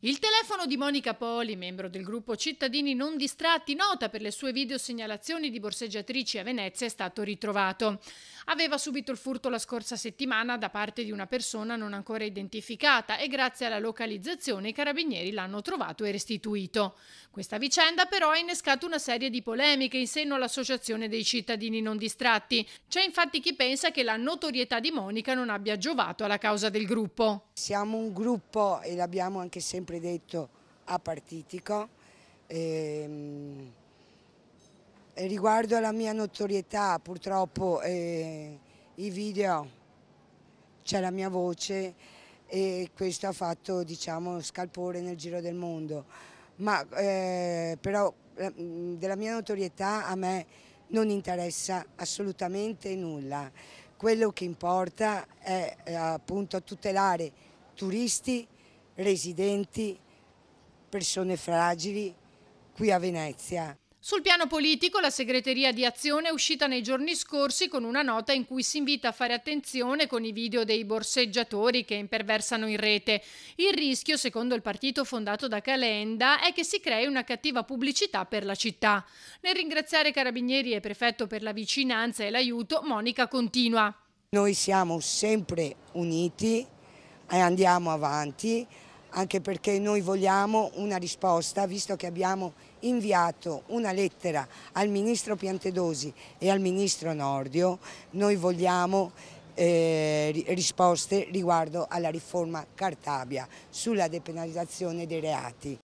Il telefono di Monica Poli, membro del gruppo Cittadini Non Distratti, nota per le sue videosegnalazioni di borseggiatrici a Venezia, è stato ritrovato. Aveva subito il furto la scorsa settimana da parte di una persona non ancora identificata e grazie alla localizzazione i carabinieri l'hanno trovato e restituito. Questa vicenda però ha innescato una serie di polemiche in seno all'Associazione dei Cittadini Non Distratti. C'è infatti chi pensa che la notorietà di Monica non abbia giovato alla causa del gruppo. Siamo un gruppo, e l'abbiamo anche sempre detto, apartitico. E riguardo alla mia notorietà, purtroppo i video, c'è la mia voce e questo ha fatto, diciamo, scalpore nel giro del mondo. Ma però della mia notorietà a me non interessa assolutamente nulla. Quello che importa è appunto tutelare turisti, residenti, persone fragili qui a Venezia. Sul piano politico, la segreteria di Azione è uscita nei giorni scorsi con una nota in cui si invita a fare attenzione con i video dei borseggiatori che imperversano in rete. Il rischio, secondo il partito fondato da Calenda, è che si crei una cattiva pubblicità per la città. Nel ringraziare Carabinieri e Prefetto per la vicinanza e l'aiuto, Monica continua. Noi siamo sempre uniti e andiamo avanti, anche perché noi vogliamo una risposta, visto che abbiamo inviato una lettera al Ministro Piantedosi e al Ministro Nordio, noi vogliamo risposte riguardo alla riforma Cartabia sulla depenalizzazione dei reati.